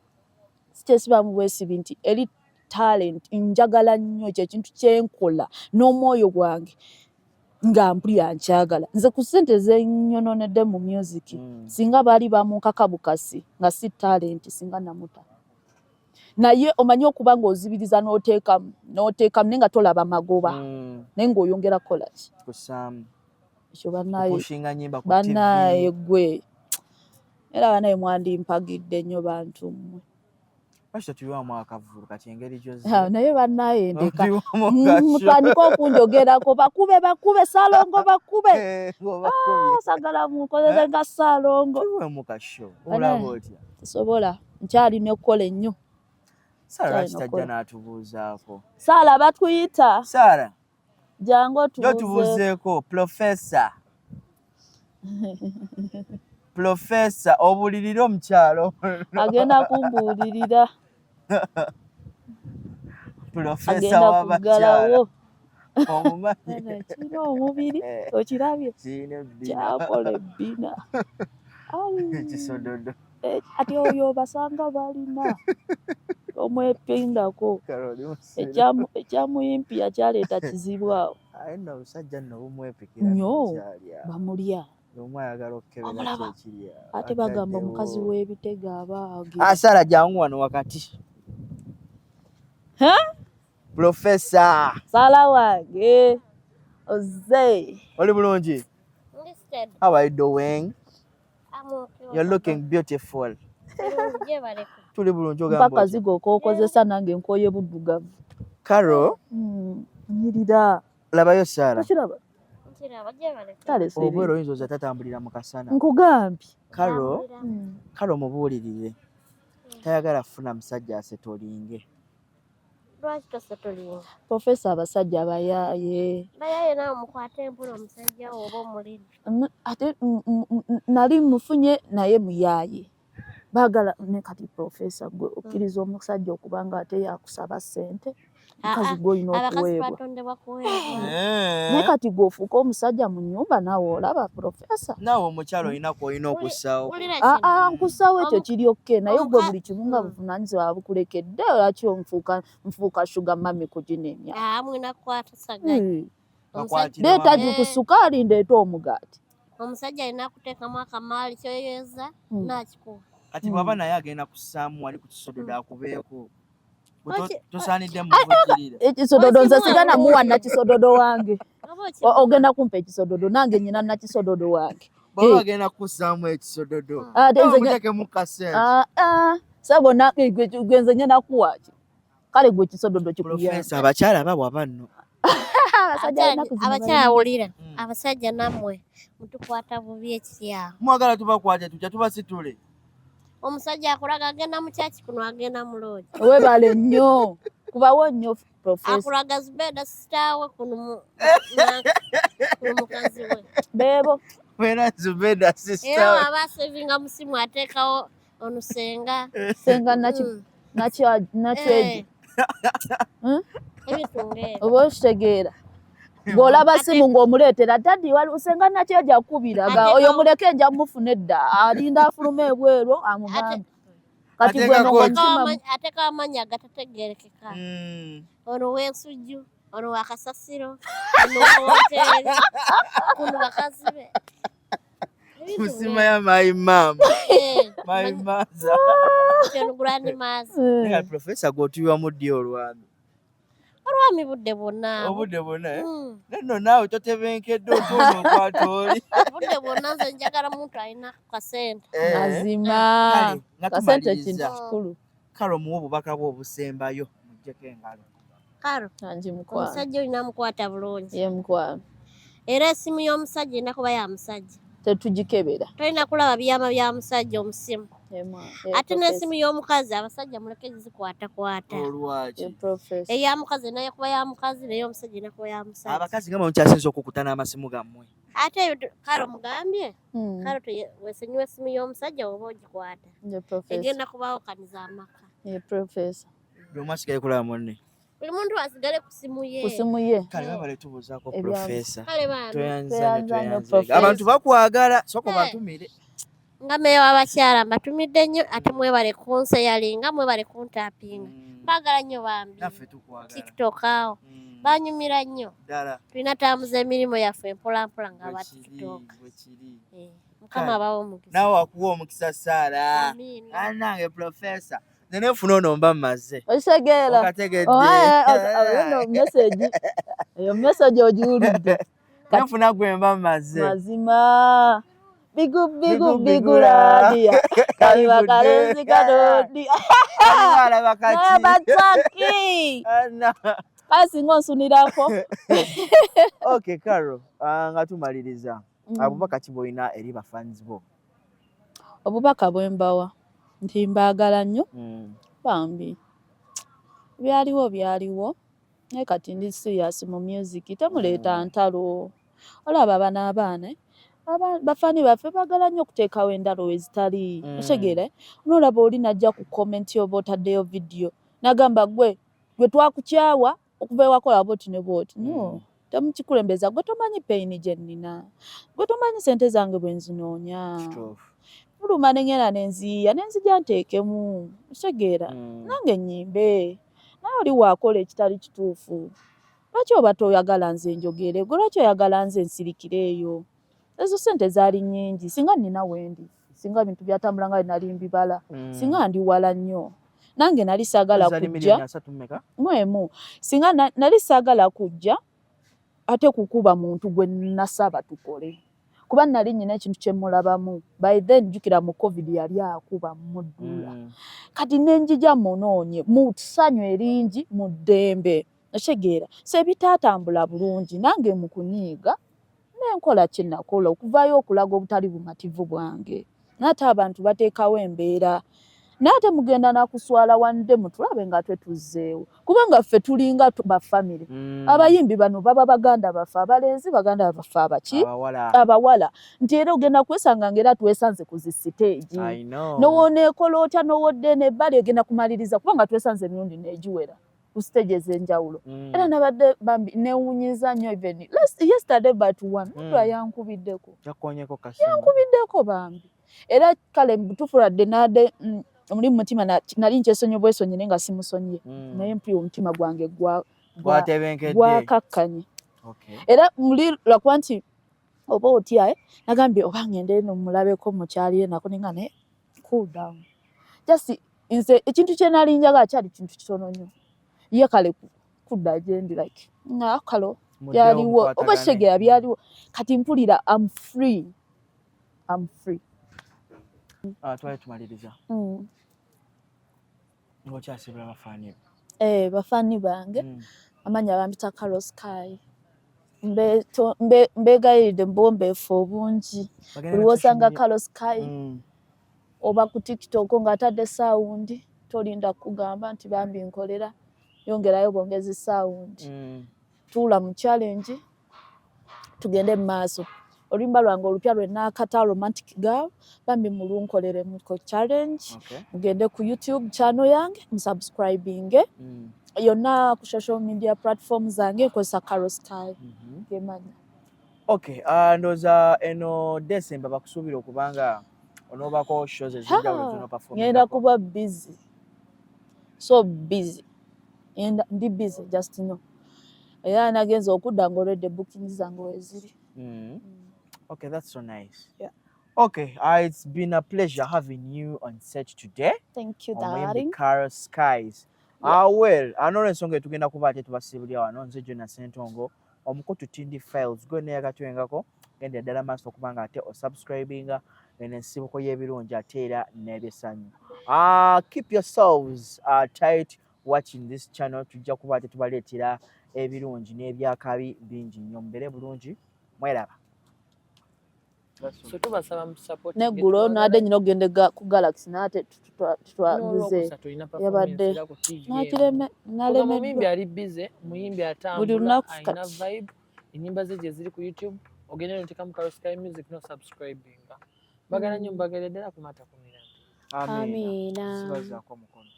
Sibaamu bwesibi nti eri talent njagala nnyo ekyo ekintu kyenkola n'omwoyo gwange nga mpulira nkyagala. Nze ku ssente zennyononedde mu music singa baali bamunkaka bukasi nga si talent singa namuta. Naye omanyi okuba ng'ozibiriza n'oteekamu naye nga tolaba magoba naye ng'oyongera kukola ki? Kusaamu. Ekyo bannaye gwe era bannaye mwandimpagidde nnyo bantu mmwe. Lwaki tuyiwamu akavulu kati engeri gy'ozze? Naye bannaye ndeka mutandika okunjogerako bakube Ssaalongo bakube. Sagala munkozeze nga Ssaalongo. Tuyiwemu kasho olaba otya? Sobola nkyalina okukola ennyo. Saara lwaki tajja n'atubuuzaako? Saara batuyita. Saara Jangu tubuuzeeko Professor. Professor obulirira omukyalo. Agenda kumbuulirira. Professor w'abakyala. Omumanyi. Kino omubiri okirabye? Kyakola ebbina. Ekisododo. Ati oyo basanga balina. Omwepindako. Ekyamuyimpya kyaleeta kizibu awo. Aye nno obusajja nno bumwepikira. Nnyo bamulya. Omwayagala okukebera kyekirya. Ate bagamba omukazi w'ebitega aba. Saara jangu wano wakati. Professor. Saala wange. Ozze. Oli bulungi? How are you doing? You're looking beautiful. Tuli bulungi ogamba. Mpaka zigo kookozesa nange nkoye buddugavu. Karo. Nyirira. Labayo Saara. Okiraba? Obwero oyinza oza tatambulira mu kasana. Nkugambye. Karo mubuulirire. Tayagala kufuna musajja asetolinge. Lwaki tosetolinga? Professor abasajja bayaaye. Bayaaye nawe mukwate empulo omusajja oba omulini. Ate nali mufunye naye muyaaye. Baagala ne kati Professor gwe okkiriza omusajja okuba nga ate yakusaba ssente. Mukazi gw'olina okuweebwa. Naye kati gw'ofuuka omusajja mu nnyumba naawe olaba Professor. Naawe omukyalo olina okussawo. Nkussaawo ekyo kiri okke naye gwe buli kimu nga buvunaanyizibwa bukulekedde lwaki nfuuka sugar mami ku gino emyaka. Mwina kukwataganya. Leeta ku sukaali ndeeta omugaati. Omusajja alina kuteekamu akamaali kyoyeza n'akikuwa. Kati bw'aba naye agenda kussaamu wali ku kisododo akubeeko. Tosaanidde muvujjirira. Ekisododo nze sigana muwa nakisododo wange. Ogenda kumpa ekisododo nange nyina nakisododo wange. Baba agenda kussaamu ekisododo. Muteekemu kasente. Sabo gwenze nyina kuwaki. Kale gwe ekisododo kikuyamba. Professor abakyala babwa banno. Abakyala awulira. Abasajja nammwe mutukwata bubi ekiryawo. Mwagala tubakwate tujja tubasitule. Omusajja akulaga agenda mu kyaki kuno agenda mu loogi. Weebale nnyo. Kubawo nnyo Professor. Akulaga Zubeda sitaawe kuno mukazi we. Beebo. Wera Zubeda sitaawe. Era aba asevinga musimu ateekawo onusenga. Senga nakyo Ebitunge. oba okitegeera. Ng'olaba simu ng'omuleetera dadi wali usenga nakyo ejja kukubiraga oyo muleke nja mufuna edda alinda afuluma ebweru amugambe. Kati gwe n'omutima ateeka amannya agatategeerekeka. Ono w'ensujju, ono wa kasasiro, ono wa woteeri, kuno bakazi be. Musima ya my mom. My mother. Kyo Grand Master. Nga Professor gwotuyiwa mu ddi olwami. olwami budde bwonna obudde bwonna nno naawe totebenkedde otuuno okwata oli budde bwonna nze njagala muntu alina kasente mazima nga kasente kintu tumaliriza kikulu kale omuwa obubaka bwe obusembayo muggyeko engalo karo nangi mukwano omusajja olina mukwata bulungi ye mukwano era essimu y'omusajja erina kuba ya musajja tetugikebera tolina kulaba byama bya musajja omusimu ate n'essimu y'omukazi abasajja muleke zikwatakwata olwaki eya mukazi naye kuba ya mukazi naye omusajja erina kuba ya musajja abakazi nga mukyasinza okukuta n'amasimu gammwe ate karo mugambye karo weesonyiwa essimu y'omusajja oba ogikwata egenda kubawukaniza amaka buli omu asigaye kulaba munne buli muntu asigale ku simu ye kale babale tubuuzaako profesa kale bambi tweyanzanye abantu bakwagala sooka batumire nga meeya w'abakyala mbatumidde nnyo ate mwebale kunseyalinga mwebale kuntapinga mbagala nnyo bambi naffe tukwagala tiktok awo banyumira nnyo ddala tulina tambuza emirimu yaffe empolampola nga aba tiktok mukama abawo omukisa naawe wakuwa omukisa saara annange profesa nenefuna ono mba mmaze okitegeera okategedde message eyo message ogiwulidde nenfuna gwe mba mmaze mazima bigu ladia kaliba kalenzi kadodi nabataki kale singa onsunirako okay Carol nga tumaliriza abubaka ki bwolina eri bafans bo obubaka bwembawa nti mbaagala nnyo bambi byaliwo naye kati ndi serious mu music temuleeta ntalo olaba abaana bafani baffe baagala nnyo okuteekawo endalo ezitali otegeera noolaba oli najja ku komenti oba otaddeyo vidiyo nagamba gwe twakukyawa okuva ewakola boti ne boti no temukikulembeza gwe tomanyi peyini gye nnina gwe tomanyi sente zange bwe nzinoonya muluma nengenda nenziya nenzija nteekemu otegeera nange nnyimbe naye oli waakola ekitali kituufu lwaki oba toyagala nze njogere gwe lwaki oyagala nze nsirikireeyo ezo sente zaali nnyingi singa nnina wendi singa bintu byatambula nga nali mbibala singa ndi wala nnyo nange nali saagala kujja mwemu singa nali saagala kujja ate kukuba muntu gwe nasaba tukole kuba nali nnyina ekintu kye mulabamu by then jjukira mu covid yali akuba muddula kati nenjija munoonye mu ssanyu eringi mu ddembe otegeera so ebitaatambula bulungi nange mu kunyiiga nenkola kye nakola okuvaayo okulaga obutali bumativu bwange naate abantu bateekawo embeera naye ate mugenda nakuswala wande mutulabe nga twetuzeewo kubanga ffe tulinga bafamire abayimbi bano baba baganda baffe abalenzi baganda baffe abaki abawala nti era ogenda kwesanga ngaera twesanze ku zisiteegi nowooneekola otya nowodde nebbali egenda kumaliriza kubanga twesanze emirundi neegiwera ku stage ez'enjawulo era nabadde bambi newunyiza nnyo even yesterday but one muntu yankubiddeko bambi era kale tufuladde nade omuli mutima nali nkyesonyi bwesonyi nga simusonyiye naye mpya omutima gwange gwakakkanye era muli lwakuba nti oba otya nagambye oba ngende nomulabeko mukyaliye nako ninga naye cool down just nze ekintu kye nali njagala kyali kintu kitono nnyo ye kale kudda gyendi like kalo byaliwo oba kitegeera byaliwo kati mpulira I'm free twali tumaliriza ngokyasibula bafaani bafaani bange amanyi abambita Carol Sky mbeegayiridde mbombeefu obungi buli wosanga Carol Sky oba ku TikTok ng'atadde sound tolinda kugamba nti bambi nkolera yongerayo bongezi sound tuula mu challenge tugende mu maaso oluyimba lwange olupya lwe naakata romantic girl bambi mulunkolere muko challenge mugende ku YouTube channel yange musubscribing yonna ku social media platform zange nkozesa Carol Sky gemanya okay ndoza eno December bakusuubira okubanga onoobako shows ez'enjawulo z'onoperform ngenda kuba busy so busy and ndi busy just know era nagenza okudda ng'olwedde bookings zange weziri okay, that's so nice. Yeah. Okay, it's been a pleasure having you on set today. Thank you, darling. darling. Carol Skies. Well, olw'ensonga etugenda kuba ate tubasiibulira wano nze Jonas Ssentongo omukutu Tindi Files gwonna yakatwengako genda ddala maaso okuba nga ate osubscribinga eno ensibuko y'ebirungi ate era n'ebyesanyu. Keep yourselves tight watching this channel. Tujja kuba ate tubaleetera ebirungi n'ebyakabi bingi nnyo. Mbeere bulungi, mweraba. So tubasaba mu support neggulo n'ate nyina ogenda ku Galaxy n'ate twaguze yabadde muyimbi ali busy, muyimbi atambula, alina vibe, ennyimba ze gye ziri ku YouTube, ogenda n'oteekamu Karo Sky Music no subscribinga. Mbagala nnyo, mbagala ddala kumata ku mirembe. Amiina. Sibazaako mukono.